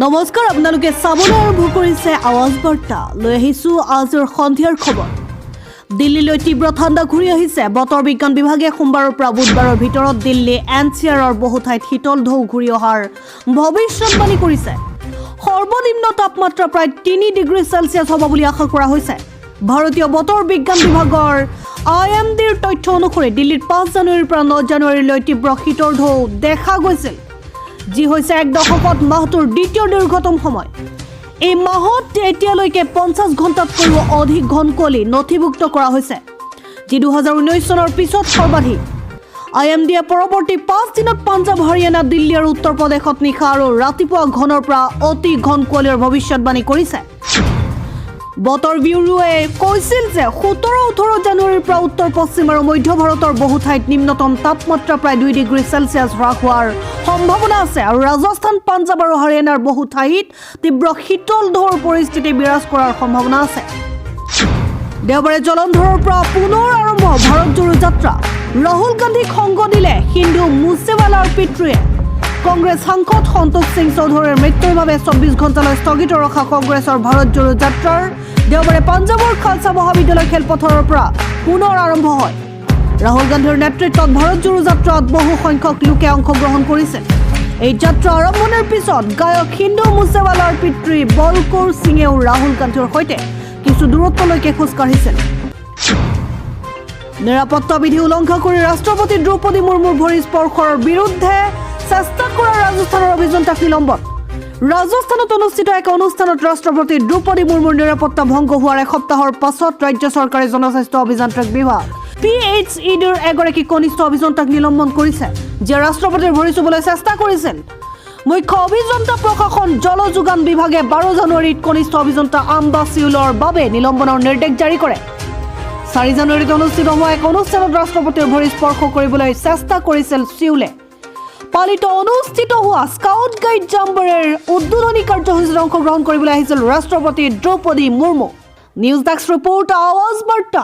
নমস্কাৰ আপোনালোকে চাবলৈ আৰম্ভ কৰিছে আৱাজ বাৰ্তা লৈ আহিছো আজিৰ সন্ধিয়াৰ খবৰ দিল্লীলৈ তীব্ৰ ঠাণ্ডা ঘূৰি আহিছে বতৰ বিজ্ঞান বিভাগে সোমবাৰৰ পৰা বুধবাৰৰ ভিতৰত দিল্লী এনচিআৰৰ বহু ঠাইত শীতল ঢৌ ঘূৰি অহাৰ ভৱিষ্যতবাণী কৰিছে সৰ্বনিম্ন তাপমাত্ৰা প্ৰায় 3 ডিগ্ৰী সেলসিয়াছ হ'ব বুলি আশা কৰা হৈছে ভাৰতীয় বতৰ বিজ্ঞান বিভাগৰ আইএমডিৰ তথ্য অনুসৰি দিল্লীত 5 জানুৱাৰীৰ পৰা 9 জানুৱাৰীলৈ তীব্ৰ শীতল ঢৌ দেখা গৈছিল যি হৈছে এক দশকত মাহটোৰ দ্বিতীয় দীৰ্ঘতম সময় এই মাহত এতিয়ালৈকে 50 ঘণ্টাতকৈও অধিক ঘন কুঁৱলী নথিভুক্ত কৰা হৈছে যি 2019 চনৰ পিছত সৰ্বাধিক আইএমডিয়ে পৰৱৰ্তী 5 দিনত পাঞ্জাব হাৰিয়ানা দিল্লী আৰু উত্তৰ প্ৰদেশত নিশা আৰু ৰাতিপুৱা ঘনৰ পৰা অতি ঘন কুঁৱলীৰ ভৱিষ্যতবাণী কৰিছে বতৰ ব্যুৰোৱে কৈছিল যে 17-18 জানুৱাৰীৰ পৰা উত্তৰ পশ্চিম আৰু মধ্য ভাৰতৰ বহু ঠাইত নিম্নতম তাপমাত্ৰা প্ৰায় 2 ডিগ্ৰী সেলসিয়াছ হ্ৰাস হোৱাৰ সম্ভাৱনা আছে আৰু ৰাজস্থান পাঞ্জাব আৰু হাৰিয়ানাৰ বহু ঠাইত তীব্ৰ শীতল ঢৌৰ পৰিস্থিতি বিৰাজ কৰাৰ সম্ভাৱনা আছে দেওবাৰে জলন্ধৰৰ পৰা পুনৰ আৰম্ভ ভাৰত জোড়ো যাত্ৰা ৰাহুল গান্ধীক সংগ দিলে হিন্দু মুছেৱালাৰ পিতৃয়ে কংগ্ৰেছ সাংসদ সন্তোষ সিং চৌধুৰীৰ মৃত্যুৰ বাবে 24 ঘণ্টালৈ স্থগিত ৰখা কংগ্ৰেছৰ ভাৰত জোড়ো যাত্ৰাৰ দেওবাৰে পাঞ্জাবৰ খালসা মহাবিদ্যালয় খেলপথাৰৰ পৰা পুনৰ আৰম্ভ হয় ৰাহুল গান্ধীৰ নেতৃত্বত ভাৰত জোড়ো যাত্ৰাত বহু সংখ্যক লোকে অংশগ্ৰহণ কৰিছিল এই যাত্ৰা আৰম্ভণিৰ পিছত গায়ক হিন্দু মুছেৱালাৰ পিতৃ বলকৌৰ সিঙেও ৰাহুল গান্ধীৰ সৈতে কিছু দূৰত্বলৈকে খোজ কাঢ়িছিল নিৰাপত্তা বিধি উলংঘা কৰি ৰাষ্ট্ৰপতি দ্ৰৌপদী মুৰ্মুৰ ভৰি স্পৰ্শৰ বিৰুদ্ধে চেষ্টা কৰা ৰাজস্থানৰ অভিযন্তাক নিলম্বন ৰাজস্থানত অনুষ্ঠিত এক অনুষ্ঠানত ৰাষ্ট্ৰপতি দ্ৰৌপদী মুৰ্মুৰ নিৰাপত্তা ভংগ হোৱাৰ এসপ্তাহৰ পাছত ৰাজ্য চৰকাৰে জনস্বাস্থ্য অভিযান্ত্ৰিক বিভাগ PHEDৰ এগৰাকী কনিষ্ঠ অভিযন্তাক নিলম্বন কৰিছে যে ৰাষ্ট্ৰপতিৰ ভৰি চুবলৈ চেষ্টা কৰিছিল মুখ্য অভিযন্তা প্ৰশাসন জলযোগান বিভাগে 12 জানুৱাৰীত কনিষ্ঠ অভিযন্তা আম্বা সিউলৰ বাবে নিলম্বনৰ নিৰ্দেশ জাৰি কৰে 4 জানুৱাৰীত অনুষ্ঠিত হোৱা এক অনুষ্ঠানত ৰাষ্ট্ৰপতিৰ ভৰি স্পৰ্শ কৰিবলৈ চেষ্টা কৰিছিল সিউলে পালিত অনুষ্ঠিত হোৱা স্কাউট গাইড জাম্বৰেৰ উদ্বোধনী কাৰ্যসূচীত অংশগ্ৰহণ কৰিবলৈ আহিছিল ৰাষ্ট্ৰপতি Draupadi Murmu news desk report আৱাজ বাৰ্তা